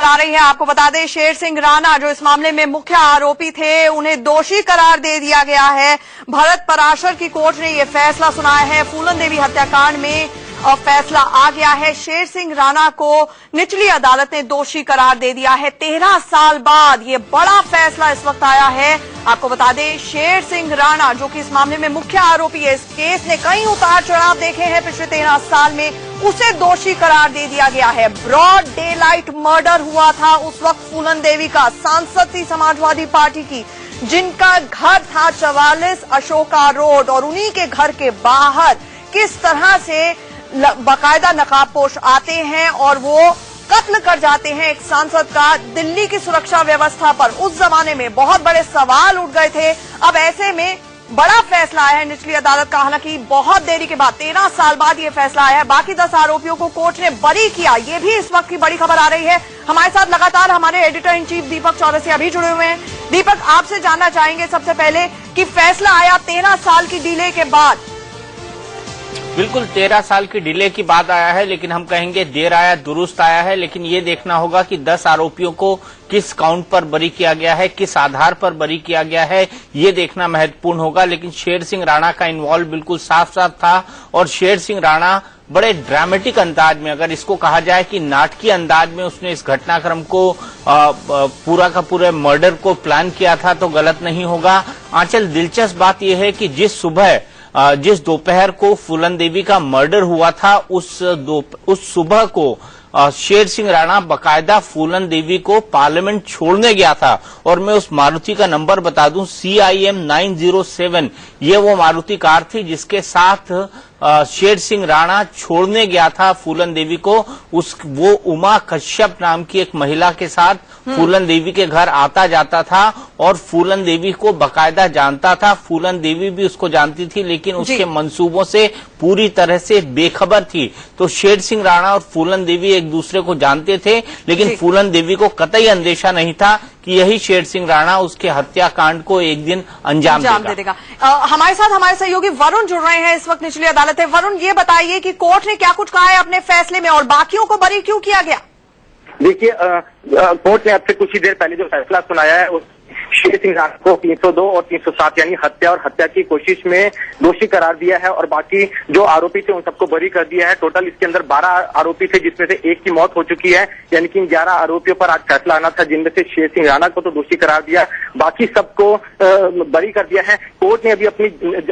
आ रही है। आपको बता दें, शेर सिंह राणा जो इस मामले में मुख्य आरोपी थे, उन्हें दोषी करार दे दिया गया है। भरत पराशर की कोर्ट ने यह फैसला सुनाया है। फूलन देवी हत्याकांड में फैसला आ गया है। शेर सिंह राणा को निचली अदालत ने दोषी करार दे दिया है। 13 साल बाद ये बड़ा फैसला इस वक्त आया है। आपको बता दें, शेर सिंह राणा जो कि इस मामले में मुख्य आरोपी है, इस केस ने कई उतार चढ़ाव देखे हैं पिछले 13 साल में, उसे दोषी करार दे दिया गया है। ब्रॉड डे लाइट मर्डर हुआ था उस वक्त फूलन देवी का, सांसद थी समाजवादी पार्टी की, जिनका घर था 44 अशोका रोड, और उन्हीं के घर के बाहर किस तरह से बाकायदा नकाबपोश आते हैं और वो कत्ल कर जाते हैं एक सांसद का दिल्ली की सुरक्षा व्यवस्था पर। उस जमाने में बहुत बड़े सवाल उठ गए थे। अब ऐसे में बड़ा फैसला आया है निचली अदालत का। हालांकि बहुत देरी के बाद, 13 साल बाद ये फैसला आया है। बाकी 10 आरोपियों को कोर्ट ने बरी किया, ये भी इस वक्त की बड़ी खबर आ रही है। हमारे साथ लगातार हमारे एडिटर इन चीफ दीपक चौरसिया भी जुड़े हुए हैं। दीपक, आपसे जानना चाहेंगे सबसे पहले कि फैसला आया 13 साल की डिले के बाद। बिल्कुल 13 साल की डिले की बात आया है, लेकिन हम कहेंगे देर आया दुरुस्त आया है। लेकिन ये देखना होगा कि 10 आरोपियों को किस काउंट पर बरी किया गया है, किस आधार पर बरी किया गया है, ये देखना महत्वपूर्ण होगा। लेकिन शेर सिंह राणा का इन्वॉल्व बिल्कुल साफ साफ था, और शेर सिंह राणा बड़े ड्रामेटिक अंदाज में, अगर इसको कहा जाए कि नाटकीय अंदाज में उसने इस घटनाक्रम को पूरा का पूरा मर्डर को प्लान किया था तो गलत नहीं होगा। आंचल, दिलचस्प बात यह है कि जिस दोपहर को फूलन देवी का मर्डर हुआ था, उस सुबह को शेर सिंह राणा बकायदा फूलन देवी को पार्लियामेंट छोड़ने गया था। और मैं उस मारुति का नंबर बता दूं, CIM 907, ये वो मारुति कार थी जिसके साथ शेर सिंह राणा छोड़ने गया था फूलन देवी को। वो उमा कश्यप नाम की एक महिला के साथ फूलन देवी के घर आता जाता था और फूलन देवी को बकायदा जानता था। फूलन देवी भी उसको जानती थी, लेकिन उसके मंसूबों से पूरी तरह से बेखबर थी। तो शेर सिंह राणा और फूलन देवी एक दूसरे को जानते थे, लेकिन फूलन देवी को कतई अंदेशा नहीं था कि यही शेर सिंह राणा उसके हत्याकांड को एक दिन अंजाम दे देगा। हमारे साथ हमारे सहयोगी वरुण जुड़ रहे हैं इस वक्त निचली अदालत है। वरुण, ये बताइए कि कोर्ट ने क्या कुछ कहा है अपने फैसले में, और बाकियों को बरी क्यों किया गया? देखिए, कोर्ट ने अब से कुछ ही देर पहले जो फैसला सुनाया है, शेर सिंह राणा को 302 और 307 यानी हत्या और हत्या की कोशिश में दोषी करार दिया है, और बाकी जो आरोपी थे उन सबको बरी कर दिया है। टोटल इसके अंदर 12 आरोपी थे, जिसमें से एक की मौत हो चुकी है, यानी कि 11 आरोपियों पर आज फैसला आना था, जिनमें से शेर सिंह राणा को तो दोषी करार दिया, बाकी सबको बरी कर दिया है। कोर्ट ने अभी अपनी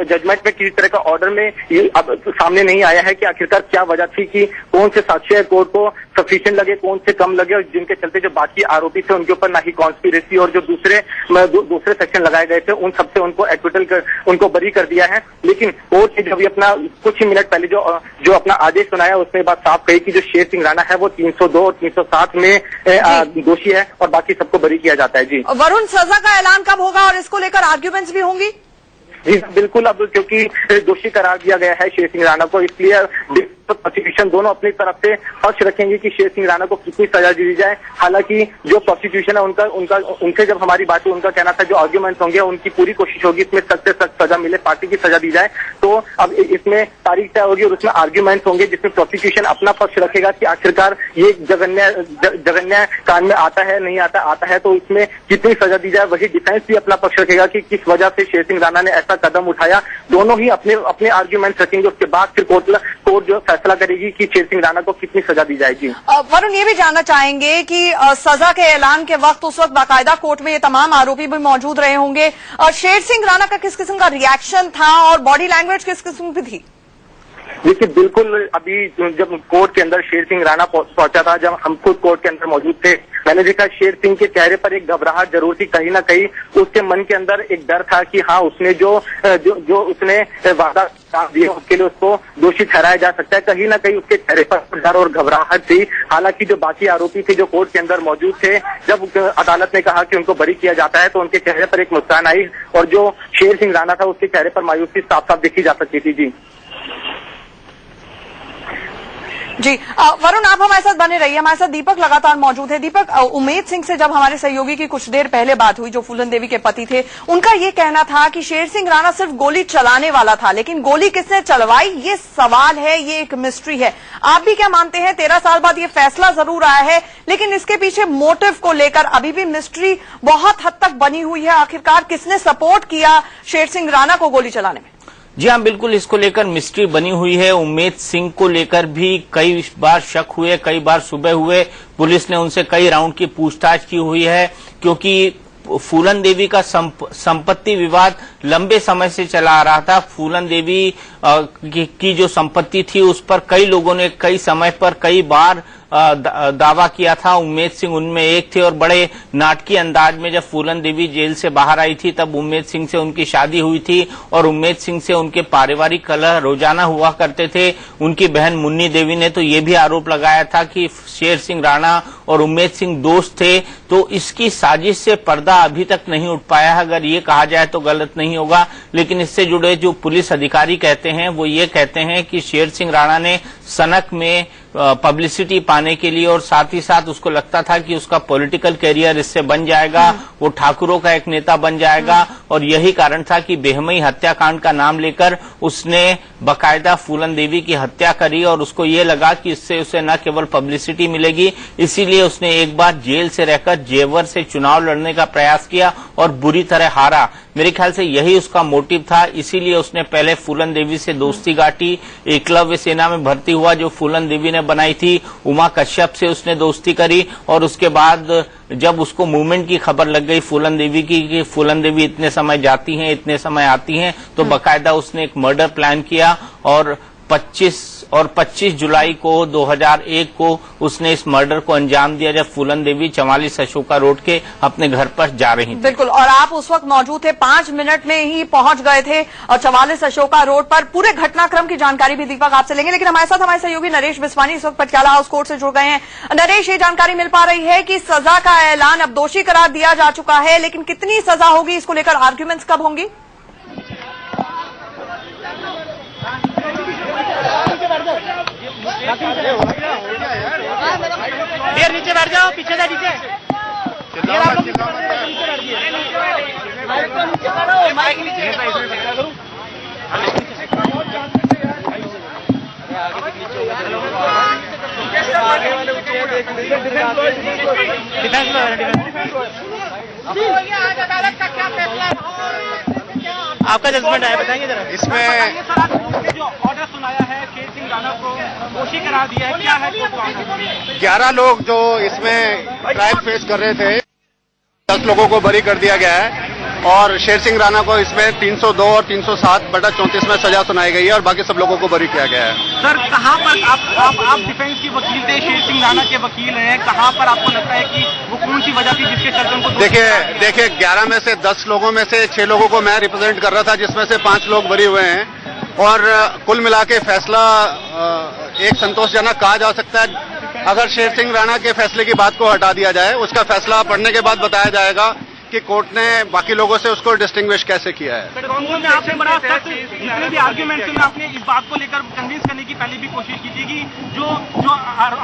जजमेंट में किसी तरह का ऑर्डर में ये अब सामने नहीं आया है कि आखिरकार क्या वजह थी, कि कौन से साक्ष्य कोर्ट को सफिशिएंट लगे, कौन से कम लगे, और जिनके चलते जो बाकी आरोपी थे उनके ऊपर ना ही कॉन्स्पिरेसी और जो दूसरे सेक्शन लगाए गए थे उन सबसे उनको एक्विटल कर उनको बरी कर दिया है। लेकिन कोर्ट ने जब अपना कुछ ही मिनट पहले जो अपना आदेश सुनाया, उसमें बात साफ कही कि जो शेर सिंह राणा है वो 302 और 307 में दोषी है, और बाकी सबको बरी किया जाता है। जी वरुण, सजा का ऐलान कब होगा और इसको लेकर आर्ग्यूमेंट्स भी होंगी? जी बिल्कुल, अब क्योंकि दोषी करार दिया गया है शेर सिंह राणा को, इसलिए प्रोसिक्यूशन दोनों अपनी तरफ से पक्ष रखेंगे कि शेर सिंह राणा को कितनी सजा दी जाए। हालांकि जो प्रोसिक्यूशन है उनसे जब हमारी बात हुई, उनका कहना था जो आर्ग्यूमेंट्स होंगे उनकी पूरी कोशिश होगी इसमें सख्त से सख्त सजा मिले, पार्टी की सजा दी जाए। तो अब इसमें तारीख तय होगी और उसमें आर्ग्यूमेंट्स होंगे जिसमें प्रोसिक्यूशन अपना पक्ष रखेगा कि आखिरकार ये जघन्य कांड में आता है नहीं आता है, तो इसमें कितनी सजा दी जाए। वही डिफेंस भी अपना पक्ष रखेगा कि किस वजह से शेर सिंह राणा ने ऐसा कदम उठाया। दोनों ही अपने आर्ग्यूमेंट्स रखेंगे, उसके बाद फिर कोर्ट जो फैसला करेगी कि शेर सिंह राणा को कितनी सजा दी जाएगी। वरुण, ये भी जानना चाहेंगे कि सजा के ऐलान के वक्त उस वक्त बाकायदा कोर्ट में ये तमाम आरोपी भी मौजूद रहे होंगे, शेर सिंह राणा का किस किस्म का रिएक्शन था और बॉडी लैंग्वेज किस किस्म की थी? देखिए, बिल्कुल अभी जब कोर्ट के अंदर शेर सिंह राणा पहुंचा था, जब हम खुद कोर्ट के अंदर मौजूद थे, मैंने देखा शेर सिंह के चेहरे पर एक घबराहट जरूर थी। कहीं ना कहीं उसके मन के अंदर एक डर था कि हाँ, उसने जो उसने वादा दिया उसके लिए उसको दोषी ठहराया जा सकता है। कहीं ना कहीं उसके चेहरे पर डर और घबराहट थी। हालांकि जो बाकी आरोपी थे जो कोर्ट के अंदर मौजूद थे, जब अदालत ने कहा कि उनको बरी किया जाता है तो उनके चेहरे पर एक मुस्कान आई, और जो शेर सिंह राणा था उसके चेहरे पर मायूसी साफ साफ देखी जा सकती थी। जी जी वरुण, आप हमारे साथ बने रहिए। हमारे साथ दीपक लगातार मौजूद है। दीपक, उमेद सिंह से जब हमारे सहयोगी की कुछ देर पहले बात हुई, जो फूलन देवी के पति थे, उनका ये कहना था कि शेर सिंह राणा सिर्फ गोली चलाने वाला था, लेकिन गोली किसने चलवाई ये सवाल है, ये एक मिस्ट्री है। आप भी क्या मानते हैं? 13 साल बाद ये फैसला जरूर आया है, लेकिन इसके पीछे मोटिव को लेकर अभी भी मिस्ट्री बहुत हद तक बनी हुई है। आखिरकार किसने सपोर्ट किया शेर सिंह राणा को गोली चलाने में? जी हाँ, बिल्कुल इसको लेकर मिस्ट्री बनी हुई है। उमेद सिंह को लेकर भी कई बार शक हुए, कई बार सुबह हुए। पुलिस ने उनसे कई राउंड की पूछताछ की हुई है, क्योंकि फूलन देवी का संपत्ति विवाद लंबे समय से चला आ रहा था। फूलन देवी की जो संपत्ति थी उस पर कई लोगों ने कई समय पर कई बार दावा किया था। उमेद सिंह उनमें एक थे, और बड़े नाटकीय अंदाज में जब फूलन देवी जेल से बाहर आई थी तब उमेद सिंह से उनकी शादी हुई थी, और उमेद सिंह से उनके पारिवारिक कलह रोजाना हुआ करते थे। उनकी बहन मुन्नी देवी ने तो ये भी आरोप लगाया था कि शेर सिंह राणा और उमेद सिंह दोस्त थे। तो इसकी साजिश से पर्दा अभी तक नहीं उठ पाया है, अगर ये कहा जाए तो गलत नहीं होगा। लेकिन इससे जुड़े जो पुलिस अधिकारी कहते हैं वो ये कहते हैं कि शेर सिंह राणा ने सनक में पब्लिसिटी पाने के लिए, और साथ ही साथ उसको लगता था कि उसका पॉलिटिकल कैरियर इससे बन जाएगा, वो ठाकुरों का एक नेता बन जाएगा, और यही कारण था कि बेहमई हत्याकांड का नाम लेकर उसने बकायदा फूलन देवी की हत्या करी। और उसको ये लगा कि इससे उसे न केवल पब्लिसिटी मिलेगी, इसीलिए उसने एक बार जेल से रहकर जेवर से चुनाव लड़ने का प्रयास किया और बुरी तरह हारा। मेरे ख्याल से यही उसका मोटिव था, इसीलिए उसने पहले फूलन देवी से दोस्ती गांठी। एकलव्य सेना में भर्ती हुआ जो फूलन देवी ने बनाई थी, उमा कश्यप से उसने दोस्ती करी, और उसके बाद जब उसको मूवमेंट की खबर लग गई फूलन देवी की कि फूलन देवी इतने समय जाती हैं, इतने समय आती हैं, तो बकायदा उसने एक मर्डर प्लान किया, और 25 जुलाई को 2001 को उसने इस मर्डर को अंजाम दिया, जब फूलन देवी 44 अशोका रोड के अपने घर पर जा रही थी। बिल्कुल, और आप उस वक्त मौजूद थे, 5 मिनट में ही पहुंच गए थे और 44 अशोका रोड पर। पूरे घटनाक्रम की जानकारी भी दीपक आपसे लेंगे, लेकिन हमारे साथ हमारे सहयोगी नरेश बिस्वानी इस वक्त पटियाला हाउस कोर्ट से जुड़ गए हैं। नरेश, ये जानकारी मिल पा रही है कि सजा का ऐलान अब दोषी करार दिया जा चुका है, लेकिन कितनी सजा होगी, इसको लेकर आर्ग्यूमेंट्स कब होंगी? देर नीचे बैठ जाओ, पीछे से नीचे। आपका जजमेंट आया, बताएंगे जरा। इसमें जो ऑर्डर सुनाया है शेर सिंह राणा को दोषी करार दिया है, क्या है? 11 लोग जो इसमें ट्रायल फेस कर रहे थे, 10 लोगों को बरी कर दिया गया है, और शेर सिंह राणा को इसमें 302 और 307/34 में सजा सुनाई गई है, और बाकी सब लोगों को बरी किया गया है। सर, कहाँ पर आप डिफेंस के वकील थे, शेर सिंह राणा के वकील हैं, कहाँ पर आपको लगता है कि वो कौन सी वजह थी जिसके चलते उनको? देखिए 11 में से 10 लोगों में से 6 लोगों को मैं रिप्रेजेंट कर रहा था, जिसमें से 5 लोग बरी हुए हैं, और कुल मिला के फैसला एक संतोषजनक कहा जा सकता है। अगर शेर सिंह राणा के फैसले की बात को हटा दिया जाए, उसका फैसला पढ़ने के बाद बताया जाएगा कि कोर्ट ने बाकी लोगों से उसको डिस्टिंग्विश कैसे किया है। में आपने बड़ा जितने भी आर्ग्यूमेंट्स में आपने इस बात को लेकर कन्विंस करने की पहले भी कोशिश की थी कि जो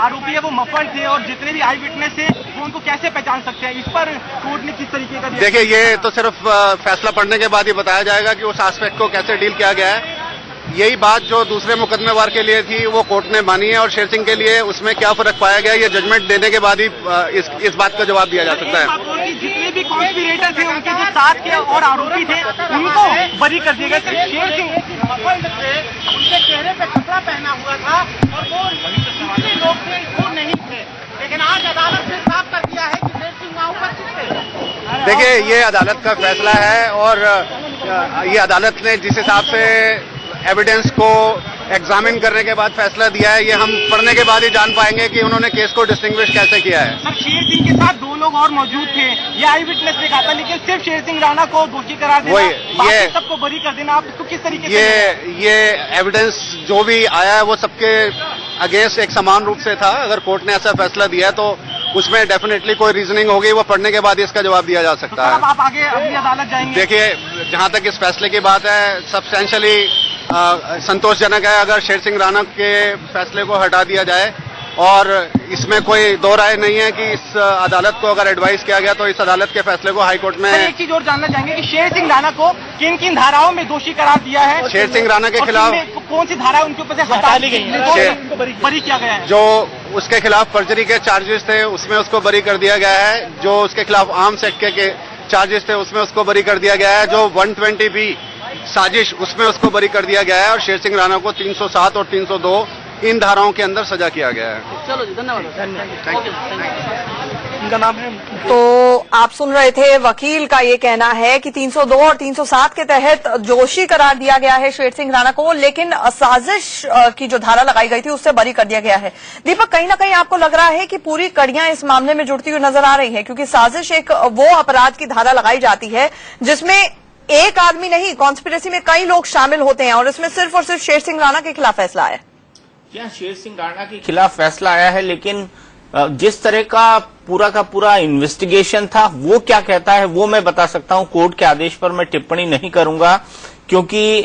आरोपी है वो मफल्ड थे, और जितने भी आई विटनेस थे वो उनको कैसे पहचान सकते हैं, इस पर कोर्ट ने किस तरीके का? देखिए, ये तो सिर्फ फैसला पढ़ने के बाद ही बताया जाएगा कि उस एस्पेक्ट को कैसे डील किया गया है। यही बात जो दूसरे मुकदमेवार के लिए थी वो कोर्ट ने मानी है, और शेर सिंह के लिए उसमें क्या फर्क पाया गया, ये जजमेंट देने के बाद ही इस बात का जवाब दिया जा सकता है। जितने भी कॉन्स्पिरेटर थे, उनके जो साथ के और आरोपी थे, उनको बरी कर दिया गया। शेर सिंह उनके चेहरे पे कपड़ा पहना हुआ था, और वो दूसरे लोग थे, वो नहीं थे, लेकिन आज अदालत ने साफ कर दिया है कि शेर सिंह वहाँ उपस्थित थे। देखिए, ये अदालत का फैसला है, और ये अदालत ने जिस हिसाब से एविडेंस को एग्जामिन करने के बाद फैसला दिया है, ये हम पढ़ने के बाद ही जान पाएंगे कि उन्होंने केस को डिस्टिंग्विश कैसे किया है। सर, शेर सिंह के साथ 2 लोग और मौजूद थे, ये आई विटनेस ने कहा था, लेकिन सिर्फ शेर सिंह राणा को दोषी करार देना, बाकी सबको बरी कर देना, आप इसको किस तरीके से? ये एविडेंस जो भी आया है वो सबके अगेंस्ट एक समान रूप से था। अगर कोर्ट ने ऐसा फैसला दिया तो उसमें डेफिनेटली कोई रीजनिंग होगी, वो पढ़ने के बाद ही इसका जवाब दिया जा सकता है। आप आगे अगली अदालत जाएंगे? देखिए, जहां तक इस फैसले की बात है, सब्सटेंशियली संतोषजनक है। अगर शेर सिंह राणा के फैसले को हटा दिया जाए, और इसमें कोई दो राय नहीं है कि इस अदालत को अगर एडवाइस किया गया तो इस अदालत के फैसले को हाईकोर्ट में। एक चीज और जानना चाहेंगे कि शेर सिंह राणा को किन किन धाराओं में दोषी करार दिया है? शेर सिंह राणा के खिलाफ कौन सी धारा उनके ऊपर से हटा ली गई है, बरी किया गया है? जो उसके खिलाफ फर्जरी के चार्जेस थे उसमें उसको बरी कर दिया गया है। जो उसके खिलाफ आर्म्स एक्ट के चार्जेस थे उसमें उसको बरी कर दिया गया है। जो 120B साजिश उसमें उसको बरी कर दिया गया है। और शेर सिंह राणा को 307 और 302 इन धाराओं के अंदर सजा किया गया है। चलो जी, धन्यवाद। इनका नाम है। तो आप सुन रहे थे वकील का ये कहना है कि 302 और 307 के तहत दोषी करार दिया गया है शेर सिंह राणा को, लेकिन साजिश की जो धारा लगाई गई थी उससे बरी कर दिया गया है। दीपक, कहीं ना कहीं आपको लग रहा है कि पूरी कड़ियां इस मामले में जुड़ती हुई नजर आ रही है, क्योंकि साजिश एक वो अपराध की धारा लगाई जाती है जिसमें एक आदमी नहीं, कॉन्स्पिरेसी में कई लोग शामिल होते हैं, और इसमें सिर्फ और सिर्फ शेर सिंह राणा के खिलाफ फैसला आया। क्या शेर सिंह राणा के खिलाफ फैसला आया है, लेकिन जिस तरह का पूरा इन्वेस्टिगेशन था वो क्या कहता है वो मैं बता सकता हूं। कोर्ट के आदेश पर मैं टिप्पणी नहीं करूंगा, क्योंकि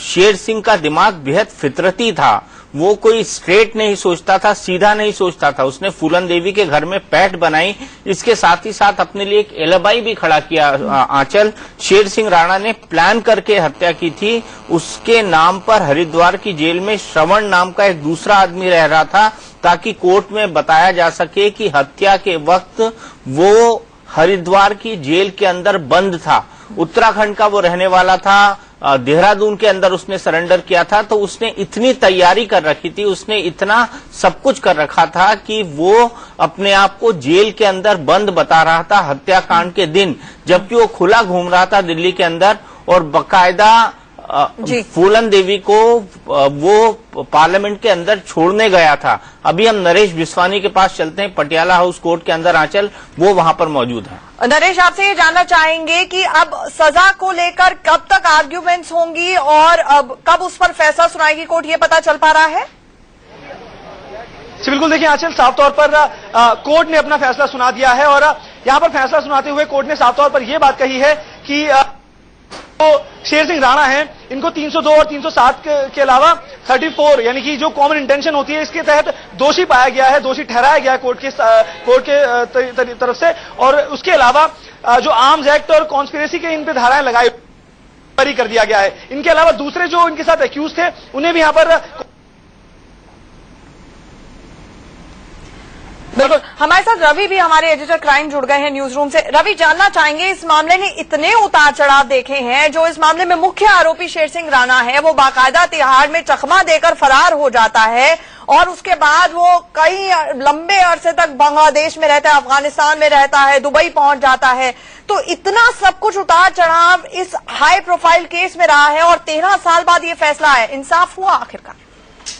शेर सिंह का दिमाग बेहद फितरती था। वो कोई स्ट्रेट नहीं सोचता था, सीधा नहीं सोचता था। उसने फूलन देवी के घर में पैठ बनाई, इसके साथ ही साथ अपने लिए एक एलिबाई भी खड़ा किया। आंचल, शेर सिंह राणा ने प्लान करके हत्या की थी। उसके नाम पर हरिद्वार की जेल में श्रवण नाम का एक दूसरा आदमी रह रहा था, ताकि कोर्ट में बताया जा सके कि हत्या के वक्त वो हरिद्वार की जेल के अंदर बंद था। उत्तराखंड का वो रहने वाला था, देहरादून के अंदर उसने सरेंडर किया था। तो उसने इतनी तैयारी कर रखी थी, उसने इतना सब कुछ कर रखा था कि वो अपने आप को जेल के अंदर बंद बता रहा था हत्याकांड के दिन, जबकि वो खुला घूम रहा था दिल्ली के अंदर। और बकायदा फूलन देवी को वो पार्लियामेंट के अंदर छोड़ने गया था। अभी हम नरेश बिस्वानी के पास चलते हैं, पटियाला हाउस कोर्ट के अंदर। आंचल, वो वहां पर मौजूद है। नरेश, आपसे ये जानना चाहेंगे कि अब सजा को लेकर कब तक आर्ग्यूमेंट्स होंगी और अब कब उस पर फैसला सुनाएगी कोर्ट, ये पता चल पा रहा है? बिल्कुल, देखिए आंचल, साफ तौर पर कोर्ट ने अपना फैसला सुना दिया है, और यहाँ पर फैसला सुनाते हुए कोर्ट ने साफ तौर पर यह बात कही है कि तो शेर सिंह राणा हैं, इनको 302 और 307 के अलावा 34 यानी कि जो कॉमन इंटेंशन होती है इसके तहत दोषी पाया गया है, दोषी ठहराया गया है कोर्ट के तरफ से। और उसके अलावा जो आर्म्स एक्ट और कॉन्स्पिरेसी के इन पे धाराएं लगाई बरी कर दिया गया है। इनके अलावा दूसरे जो इनके साथ एक्यूज थे उन्हें भी यहाँ पर बिल्कुल। हमारे साथ रवि भी, हमारे एडिटर क्राइम, जुड़ गए हैं न्यूज रूम से। रवि, जानना चाहेंगे, इस मामले ने इतने उतार चढ़ाव देखे हैं। जो इस मामले में मुख्य आरोपी शेर सिंह राणा है वो बाकायदा तिहाड़ में चकमा देकर फरार हो जाता है, और उसके बाद वो कई लंबे अरसे तक बांग्लादेश में रहता है, अफगानिस्तान में रहता है, दुबई पहुंच जाता है। तो इतना सब कुछ उतार चढ़ाव इस हाई प्रोफाइल केस में रहा है, और 13 साल बाद ये फैसला है। इंसाफ हुआ आखिरकार?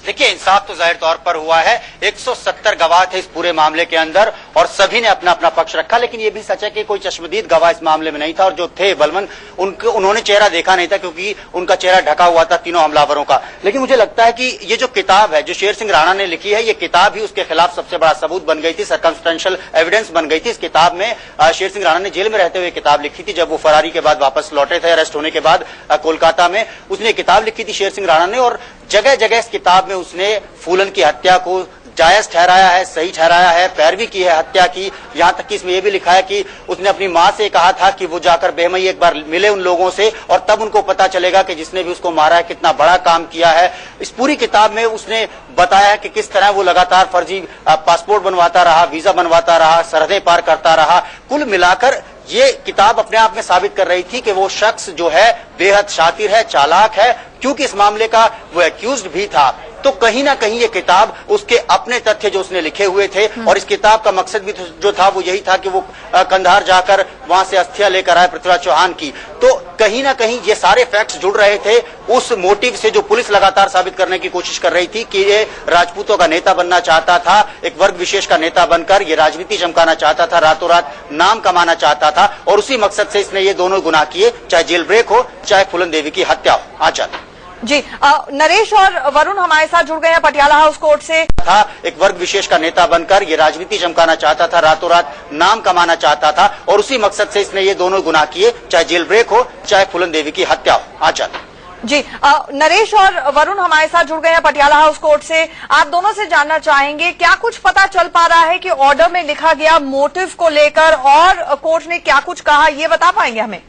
देखिए, इंसाफ तो जाहिर तौर पर हुआ है। 170 गवाह थे इस पूरे मामले के अंदर, और सभी ने अपना अपना पक्ष रखा। लेकिन ये भी सच है कि कोई चश्मदीद गवाह इस मामले में नहीं था, और जो थे बलवन, उन्होंने चेहरा देखा नहीं था, क्योंकि उनका चेहरा ढका हुआ था तीनों हमलावरों का। लेकिन मुझे लगता है कि ये जो किताब है जो शेर सिंह राणा ने लिखी है, ये किताब ही उसके खिलाफ सबसे बड़ा सबूत बन गई थी, सर्कमस्टेंशियल एविडेंस बन गई थी। इस किताब में शेर सिंह राणा ने जेल में रहते हुए किताब लिखी थी। जब वो फरारी के बाद वापस लौटे थे, अरेस्ट होने के बाद कोलकाता में, उसने किताब लिखी थी शेर सिंह राणा ने, और जगह जगह इस किताब में उसने फूलन की हत्या को जायज ठहराया है, सही ठहराया है, पैरवी की है हत्या की। यहां तक कि इसमें यह भी लिखा है कि उसने अपनी मां से कहा था कि वो जाकर बेहमई एक बार मिले उन लोगों से, और तब उनको पता चलेगा कि जिसने भी उसको मारा है कितना बड़ा काम किया है। इस पूरी किताब में उसने बताया कि किस तरह वो लगातार फर्जी पासपोर्ट बनवाता रहा, वीजा बनवाता रहा, सरहदें पार करता रहा। कुल मिलाकर ये किताब अपने आप में साबित कर रही थी कि वो शख्स जो है बेहद शातिर है, चालाक है, क्योंकि इस मामले का वो एक्यूज्ड भी था। तो कहीं ना कहीं ये किताब उसके अपने तथ्य जो उसने लिखे हुए थे, और इस किताब का मकसद भी जो था वो यही था कि वो कंधार जाकर वहां से अस्थियां लेकर आए पृथ्वीराज चौहान की। तो कहीं ना कहीं ये सारे फैक्ट्स जुड़ रहे थे उस मोटिव से जो पुलिस लगातार साबित करने की कोशिश कर रही थी कि ये राजपूतों का नेता बनना चाहता था, एक वर्ग विशेष का नेता बनकर ये राजनीति चमकाना चाहता था, रातों रात नाम कमाना चाहता था, और उसी मकसद से इसने ये दोनों गुनाह किए, चाहे जेल ब्रेक हो चाहे फूलन देवी की हत्या हो। आंचल जी, नरेश और वरुण हमारे साथ जुड़ गए हैं पटियाला हाउस कोर्ट से। था एक वर्ग विशेष का नेता बनकर ये राजनीति चमकाना चाहता था, रातों रात नाम कमाना चाहता था, और उसी मकसद से इसने ये दोनों गुनाह किए, चाहे जेल ब्रेक हो चाहे फूलन देवी की हत्या हो। आंचल जी नरेश और वरुण हमारे साथ जुड़ गए हैं पटियाला हाउस कोर्ट से। आप दोनों से जानना चाहेंगे क्या कुछ पता चल पा रहा है कि ऑर्डर में लिखा गया मोटिव को लेकर और कोर्ट ने क्या कुछ कहा, ये बता पाएंगे हमें?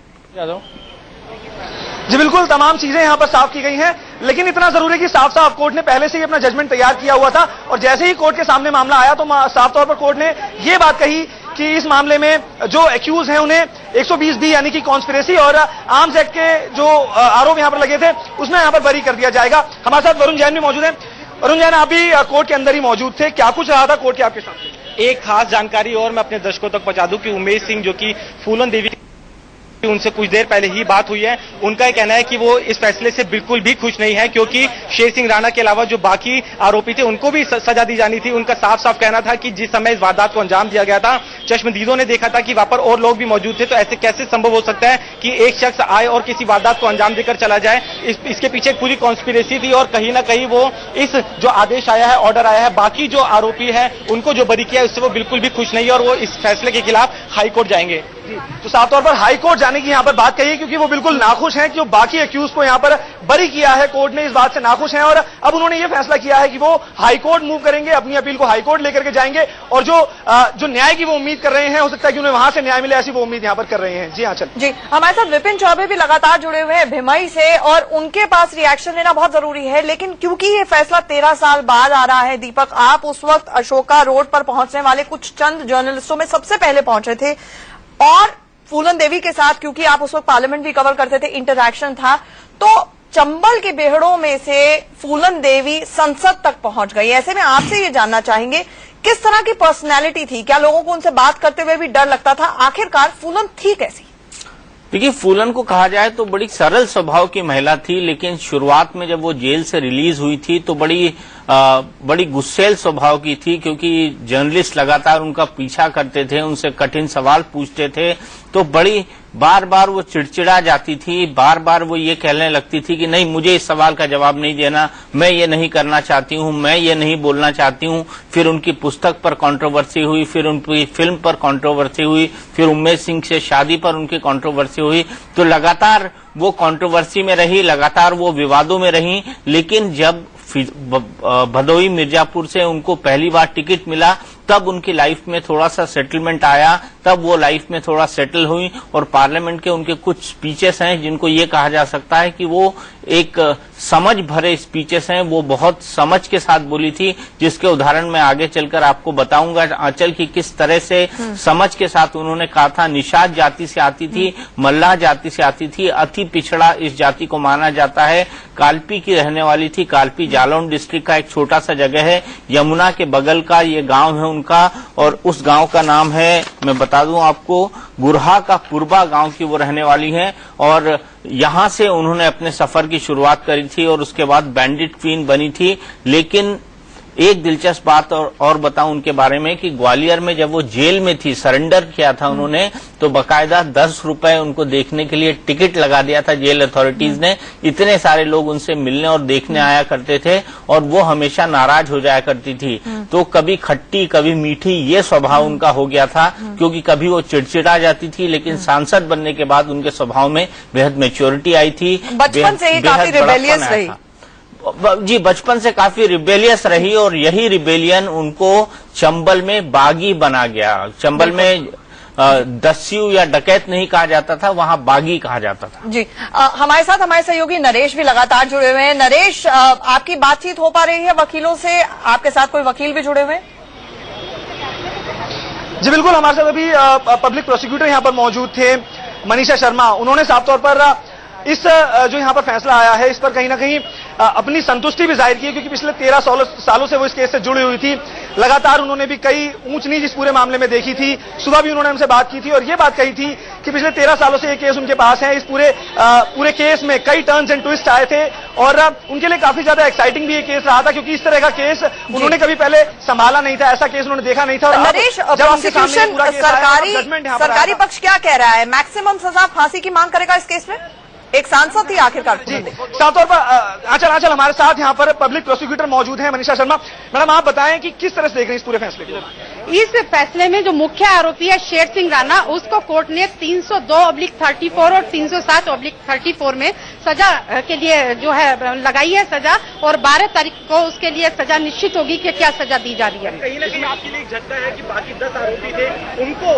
जी बिल्कुल, तमाम चीजें यहाँ पर साफ की गई हैं, लेकिन इतना जरूरी है कि साफ साफ कोर्ट ने पहले से ही अपना जजमेंट तैयार किया हुआ था और जैसे ही कोर्ट के सामने मामला आया तो साफ तौर पर कोर्ट ने ये बात कही कि इस मामले में जो एक्यूज हैं उन्हें 120B यानी कि कॉन्स्पिरेसी और आर्म्स एक्ट के जो आरोप यहाँ पर लगे थे उसमें यहाँ पर बरी कर दिया जाएगा। हमारे साथ वरुण जैन भी मौजूद है। वरुण जैन, आप भी कोर्ट के अंदर ही मौजूद थे, क्या कुछ रहा था कोर्ट के आपके साथ? एक खास जानकारी और मैं अपने दर्शकों तक पहुंचा दूं कि उमेश सिंह जो कि फूलन देवी उनसे कुछ देर पहले ही बात हुई है, उनका ये कहना है कि वो इस फैसले से बिल्कुल भी खुश नहीं है क्योंकि शेर सिंह राणा के अलावा जो बाकी आरोपी थे उनको भी सजा दी जानी थी। उनका साफ साफ कहना था कि जिस समय इस वारदात को अंजाम दिया गया था चश्मदीदों ने देखा था कि वहां पर और लोग भी मौजूद थे, तो ऐसे कैसे संभव हो सकता है कि एक शख्स आए और किसी वारदात को अंजाम देकर चला जाए। इसके पीछे एक पूरी कॉन्स्पिरेसी थी और कहीं ना कहीं वो इस जो आदेश आया है, ऑर्डर आया है, बाकी जो आरोपी है उनको जो बरी किया है उससे वो बिल्कुल भी खुश नहीं है और वो इस फैसले के खिलाफ हाईकोर्ट जाएंगे। तो साफ तौर पर हाईकोर्ट जाने की यहाँ पर बात कही क्योंकि वो बिल्कुल नाखुश हैं कि जो बाकी एक्यूज को यहाँ पर बरी किया है कोर्ट ने, इस बात से नाखुश हैं और अब उन्होंने ये फैसला किया है कि वो हाईकोर्ट मूव करेंगे, अपनी अपील को हाईकोर्ट लेकर के जाएंगे और जो न्याय की वो उम्मीद कर रहे हैं, हो सकता है कि उन्हें वहां से न्याय मिले, ऐसी वो उम्मीद यहाँ पर कर रहे हैं। जी हाँ, चल जी हमारे साथ विपिन चौबे भी लगातार जुड़े हुए हैं भिमई से और उनके पास रिएक्शन लेना बहुत जरूरी है, लेकिन क्योंकि ये फैसला 13 साल बाद आ रहा है, दीपक आप उस वक्त अशोका रोड पर पहुंचने वाले कुछ चंद जर्नलिस्टों में सबसे पहले पहुंचे थे और फूलन देवी के साथ, क्योंकि आप उस वक्त पार्लियामेंट भी कवर करते थे, इंटरैक्शन था, तो चंबल के बेहड़ों में से फूलन देवी संसद तक पहुंच गई। ऐसे में आपसे ये जानना चाहेंगे किस तरह की पर्सनैलिटी थी, क्या लोगों को उनसे बात करते हुए भी डर लगता था, आखिरकार फूलन थी कैसी? देखिए, फूलन को कहा जाए तो बड़ी सरल स्वभाव की महिला थी, लेकिन शुरुआत में जब वो जेल से रिलीज हुई थी तो बड़ी गुस्सेल स्वभाव की थी क्योंकि जर्नलिस्ट लगातार उनका पीछा करते थे, उनसे कठिन सवाल पूछते थे, तो बड़ी बार बार वो चिड़चिड़ा जाती थी, बार बार वो ये कहने लगती थी कि नहीं, मुझे इस सवाल का जवाब नहीं देना, मैं ये नहीं करना चाहती हूँ, मैं ये नहीं बोलना चाहती हूँ। फिर उनकी पुस्तक पर कंट्रोवर्सी हुई, फिर उनकी फिल्म पर कंट्रोवर्सी हुई, फिर उमेश सिंह से शादी पर उनकी कंट्रोवर्सी हुई, तो लगातार वो कंट्रोवर्सी में रही, लगातार वो विवादों में रही। लेकिन जब भदोई मिर्जापुर से उनको पहली बार टिकट मिला तब उनकी लाइफ में थोड़ा सा सेटलमेंट आया, तब वो लाइफ में थोड़ा सेटल हुई और पार्लियामेंट के उनके कुछ स्पीचेस हैं जिनको ये कहा जा सकता है कि वो एक समझ भरे स्पीचेस हैं, वो बहुत समझ के साथ बोली थी, जिसके उदाहरण मैं आगे चलकर आपको बताऊंगा आंचल की किस तरह से समझ के साथ उन्होंने कहा था। निषाद जाति से आती थी, मल्लाह जाति से आती थी, अति पिछड़ा इस जाति को माना जाता है, कालपी की रहने वाली थी, कालपी जालौन डिस्ट्रिक्ट का एक छोटा सा जगह है, यमुना के बगल का ये गांव है उनका, और उस गांव का नाम है, मैं बता दूं आपको, गुरहा का पुरबा गांव की वो रहने वाली हैं और यहां से उन्होंने अपने सफर की शुरुआत करी थी और उसके बाद बैंडिट क्वीन बनी थी। लेकिन एक दिलचस्प बात और बताऊं उनके बारे में कि ग्वालियर में जब वो जेल में थी, सरेंडर किया था उन्होंने, तो बकायदा 10 रुपए उनको देखने के लिए टिकट लगा दिया था जेल अथॉरिटीज ने। इतने सारे लोग उनसे मिलने और देखने आया करते थे और वो हमेशा नाराज हो जाया करती थी, तो कभी खट्टी कभी मीठी ये स्वभाव उनका हो गया था, क्योंकि कभी वो चिड़चिड़ा जाती थी, लेकिन सांसद बनने के बाद उनके स्वभाव में बेहद मैच्योरिटी आई थी, बचपन से ही काफी रिबेलियस रही। जी, बचपन से काफी रिबेलियस रही और यही रिबेलियन उनको चंबल में बागी बना गया। चंबल में दस्यु या डकैत नहीं कहा जाता था, वहां बागी कहा जाता था। जी हमारे साथ हमारे सहयोगी नरेश भी लगातार जुड़े हुए हैं। नरेश, आपकी बातचीत हो पा रही है वकीलों से? आपके साथ कोई वकील भी जुड़े हुए हैं? जी बिल्कुल, हमारे साथ अभी पब्लिक प्रोसिक्यूटर यहाँ पर मौजूद थे, मनीषा शर्मा। उन्होंने साफ तौर पर इस जो यहाँ पर फैसला आया है इस पर कहीं ना कहीं अपनी संतुष्टि भी जाहिर की है, क्योंकि पिछले 13 सालों से वो इस केस से जुड़ी हुई थी। लगातार उन्होंने भी कई ऊंच नीच इस पूरे मामले में देखी थी। सुबह भी उन्होंने हमसे बात की थी और ये बात कही थी कि पिछले 13 सालों से ये केस उनके पास है। इस पूरे केस में कई टर्न्स एंड ट्विस्ट आए थे और उनके लिए काफी ज्यादा एक्साइटिंग भी ये केस रहा था, क्योंकि इस तरह का केस उन्होंने कभी पहले संभाला नहीं था, ऐसा केस उन्होंने देखा नहीं था। नरेश, प्रोसिक्यूशन सरकारी पक्ष क्या कह रहा है? मैक्सिमम सजा फांसी की मांग करेगा इस केस में? एक सांसद थी आखिरकार। साफ तौर पर आंचल हमारे साथ यहाँ पर पब्लिक प्रोसिक्यूटर मौजूद हैं, मनीषा शर्मा। मैडम, आप बताएं कि किस तरह से देख रहे हैं इस पूरे फैसले को? इस फैसले में जो मुख्य आरोपी है शेर सिंह राणा, उसको कोर्ट ने 302/34 और 307/34 में सजा के लिए जो है लगाई है सजा, और 12 तारीख को उसके लिए सजा निश्चित होगी कि क्या सजा दी जा रही है। कहीं ना कहीं आपके लिए एक झटका है कि बाकी 10 आरोपी थे उनको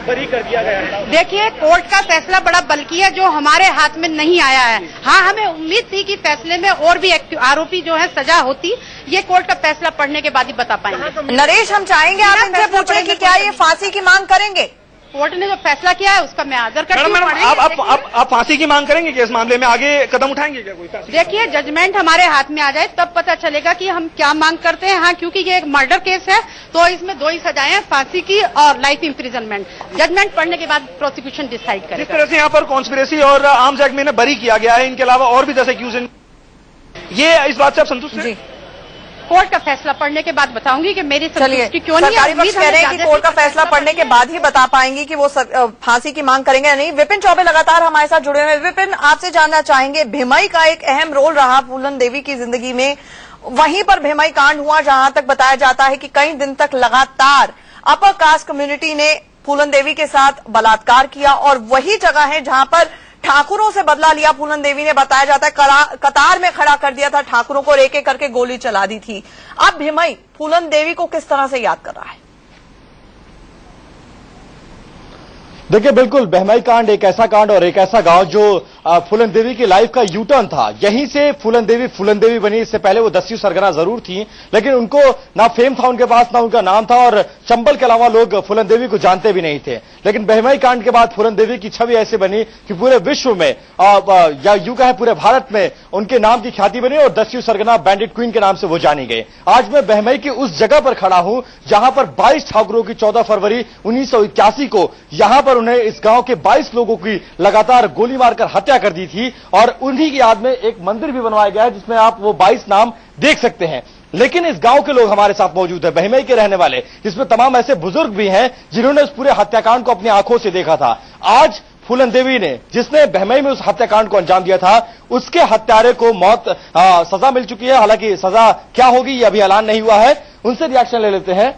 बरी कर दिया गया है। देखिए, कोर्ट का फैसला बड़ा बल्कि है जो हमारे हाथ में नहीं आया है। हाँ, हमें उम्मीद थी कि फैसले में और भी आरोपी जो है सजा होती, ये कोर्ट का फैसला पढ़ने के बाद ही बता पाएंगे। नरेश, हम चाहेंगे आप इनसे पूछें कि क्या ये फांसी की मांग करेंगे? कोर्ट ने जो फैसला किया है उसका मैं आदर करती हूँ। आप फांसी की मांग करेंगे क्या? इस मामले में आगे कदम उठाएंगे क्या? कोई देखिए, जजमेंट हमारे हाथ में आ जाए तब पता चलेगा कि हम क्या मांग करते हैं। हाँ, क्योंकि ये एक मर्डर केस है तो इसमें 2 ही सजाएं हैं, फांसी की और लाइफ इम्प्रिजनमेंट। जजमेंट पढ़ने के बाद प्रोसिक्यूशन डिसाइड करेगा। जिस तरह से यहाँ पर कॉन्स्पिरेसी और आर्म्स एक्ट में बरी किया गया है, इनके अलावा और भी 10 एक्यूज, ये इस बात से आप संतुष्ट हैं? कोर्ट का फैसला पढ़ने के बाद बताऊंगी कि मेरी संतुष्टि क्यों नहीं है। सरकारी पक्ष कह रहे हैं कि कोर्ट का फैसला पढ़ने के बाद ही बता पाएंगी कि वो फांसी की मांग करेंगे या नहीं। विपिन चौबे लगातार हमारे साथ जुड़े हुए हैं। विपिन, आपसे जानना चाहेंगे, भिमई का एक अहम रोल रहा फूलन देवी की जिंदगी में। वहीं पर भिमई कांड हुआ जहां तक बताया जाता है कि कई दिन तक लगातार अपर कास्ट कम्युनिटी ने फूलन देवी के साथ बलात्कार किया, और वही जगह है जहां पर ठाकुरों से बदला लिया फूलन देवी ने। बताया जाता है कतार में खड़ा कर दिया था ठाकुरों को, एक एक करके गोली चला दी थी। अब भिमई फूलन देवी को किस तरह से याद कर रहा है? देखिए, बिल्कुल भिमई कांड एक ऐसा कांड और एक ऐसा गांव जो फूलन देवी की लाइफ का यू टर्न था। यहीं से फूलन देवी बनी। इससे पहले वो दस्यू सरगना जरूर थी, लेकिन उनको ना फेम था उनके पास, ना उनका नाम था, और चंबल के अलावा लोग फूलन देवी को जानते भी नहीं थे। लेकिन भिमई कांड के बाद फूलन देवी की छवि ऐसी बनी कि पूरे विश्व में या यूं कहे पूरे भारत में उनके नाम की ख्याति बनी, और दस्यू सरगना बैंडिट क्वीन के नाम से वो जानी गई। आज मैं भिमई की उस जगह पर खड़ा हूं जहां पर 22 ठाकुरों की 14 फरवरी 1981 को यहां पर उन्हें इस गांव के 22 लोगों की लगातार गोली मारकर हत्या कर दी थी, और उन्हीं की याद में एक मंदिर भी बनवाया गया है जिसमें आप वो 22 नाम देख सकते हैं। लेकिन इस गांव के लोग हमारे साथ मौजूद है, भिमई के रहने वाले, जिसमें तमाम ऐसे बुजुर्ग भी हैं जिन्होंने उस पूरे हत्याकांड को अपनी आंखों से देखा था। आज फूलन देवी ने, जिसने भिमई में उस हत्याकांड को अंजाम दिया था, उसके हत्यारे को सजा मिल चुकी है। हालांकि सजा क्या होगी ये अभी ऐलान नहीं हुआ है। उनसे रिएक्शन ले लेते हैं।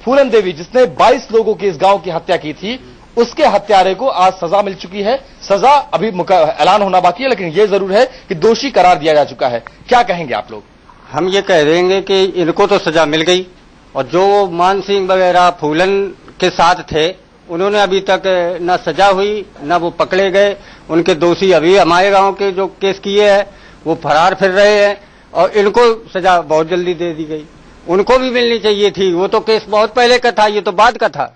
फूलन देवी जिसने 22 लोगों की इस गांव की हत्या की थी, उसके हत्यारे को आज सजा मिल चुकी है। सजा अभी ऐलान होना बाकी है, लेकिन यह जरूर है कि दोषी करार दिया जा चुका है। क्या कहेंगे आप लोग? हम ये कह देंगे कि इनको तो सजा मिल गई, और जो मान सिंह वगैरह फूलन के साथ थे उन्होंने अभी तक न सजा हुई न वो पकड़े गए। उनके दोषी अभी हमारे गांव के जो केस किए हैं वो फरार फिर रहे हैं, और इनको सजा बहुत जल्दी दे दी गई। उनको भी मिलनी चाहिए थी, वो तो केस बहुत पहले का था, ये तो बाद का था।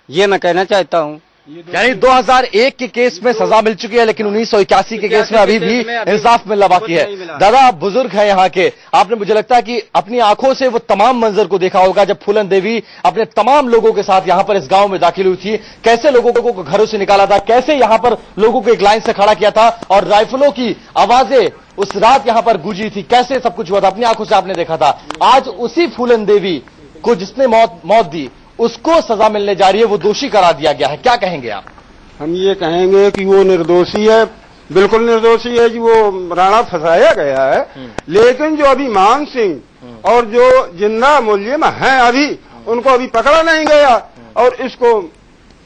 ये मैं कहना चाहता हूँ। यानी 2001 के केस में सजा मिल चुकी है, लेकिन 1981 के केस में अभी भी इंसाफ मिलना बाकी है। दादा, आप बुजुर्ग हैं यहाँ के, आपने मुझे लगता है कि अपनी आंखों से वो तमाम मंजर को देखा होगा जब फूलन देवी अपने तमाम लोगों के साथ यहाँ पर इस गांव में दाखिल हुई थी। कैसे लोगों को घरों से निकाला था, कैसे यहाँ पर लोगों को एक लाइन से खड़ा किया था, और राइफलों की आवाजें उस रात यहाँ पर गूंजी थी, कैसे सब कुछ हुआ था, अपनी आंखों से आपने देखा था। आज उसी फूलन देवी को जिसने मौत दी, उसको सजा मिलने जा रही है, वो दोषी करार दिया गया है। क्या कहेंगे आप? हम ये कहेंगे कि वो निर्दोषी है, बिल्कुल निर्दोषी है। जी, वो राणा फंसाया गया है, लेकिन जो अभी मान सिंह और जो जिंदा मूल्य में हैं अभी, उनको अभी पकड़ा नहीं गया और इसको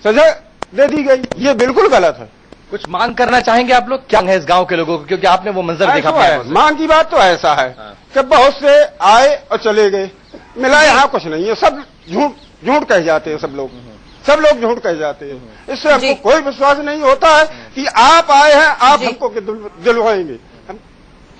सजा दे दी गई। ये बिल्कुल गलत है। कुछ मांग करना चाहेंगे आप लोग? क्या है इस गांव के लोगों को, क्योंकि आपने वो मंजर देखा है? मांग की बात तो ऐसा है कि बहुत से आए और चले गए, मिला यहाँ कुछ नहीं है। सब झूठ कह जाते हैं, सब लोग झूठ कह जाते हैं। इससे हमको कोई विश्वास नहीं होता है कि आप आए हैं, आप हमको दिलवाएंगे।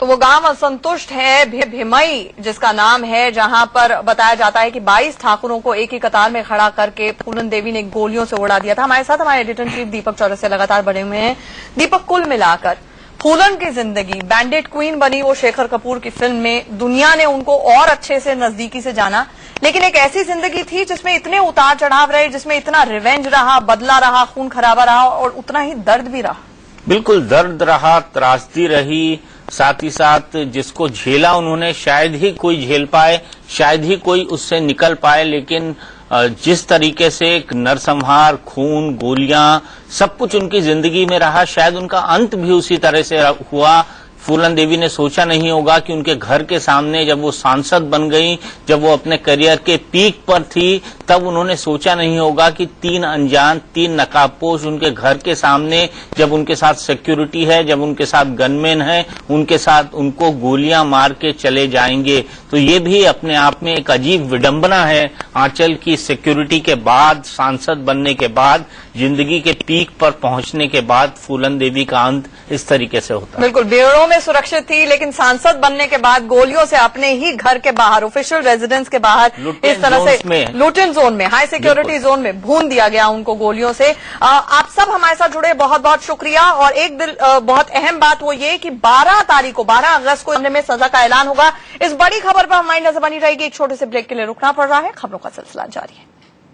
तो वो गांव असंतुष्ट है भिमई जिसका नाम है, जहां पर बताया जाता है कि 22 ठाकुरों को एक ही कतार में खड़ा करके फूलन देवी ने गोलियों से उड़ा दिया था। हमारे साथ हमारे एडिटर इन चीफ दीपक चौरसिया लगातार बने हुए हैं। दीपक, कुल मिलाकर फूलन की जिंदगी बैंडिट क्वीन बनी वो शेखर कपूर की फिल्म में, दुनिया ने उनको और अच्छे से नजदीकी से जाना, लेकिन एक ऐसी जिंदगी थी जिसमें इतने उतार चढ़ाव रहे, जिसमें इतना रिवेंज रहा, बदला रहा, खून खराबा रहा, और उतना ही दर्द भी रहा। बिल्कुल, दर्द रहा, त्रासदी रही, साथ ही साथ जिसको झेला उन्होंने शायद ही कोई झेल पाए, शायद ही कोई उससे निकल पाए। लेकिन जिस तरीके से एक नरसंहार, खून, गोलियां, सब कुछ उनकी जिंदगी में रहा, शायद उनका अंत भी उसी तरह से हुआ। फूलन देवी ने सोचा नहीं होगा कि उनके घर के सामने जब वो सांसद बन गई, जब वो अपने करियर के पीक पर थी, तब उन्होंने सोचा नहीं होगा कि 3 अनजान, 3 नकाबपोश उनके घर के सामने, जब उनके साथ सिक्योरिटी है, जब उनके साथ गनमैन है, उनके साथ उनको गोलियां मार के चले जाएंगे। तो ये भी अपने आप में एक अजीब विडंबना है। आंचल की सिक्योरिटी के बाद, सांसद बनने के बाद, जिंदगी के पीक पर पहुंचने के बाद फूलन देवी का अंत इस तरीके से होता है। बिल्कुल, बेड़ों में सुरक्षित थी, लेकिन सांसद बनने के बाद गोलियों से अपने ही घर के बाहर, ऑफिशियल रेजिडेंस के बाहर इस तरह से लूटिन जोन में, हाई सिक्योरिटी जोन में भून दिया गया उनको गोलियों से। आप सब हमारे साथ जुड़े, बहुत बहुत शुक्रिया। और एक बहुत अहम बात वो ये कि 12 अगस्त को में सजा का ऐलान होगा। इस बड़ी खबर पर हमारी नजर बनी रहेगी। एक छोटे से ब्रेक के लिए रुकना पड़ रहा है, खबरों का सिलसिला जारी है।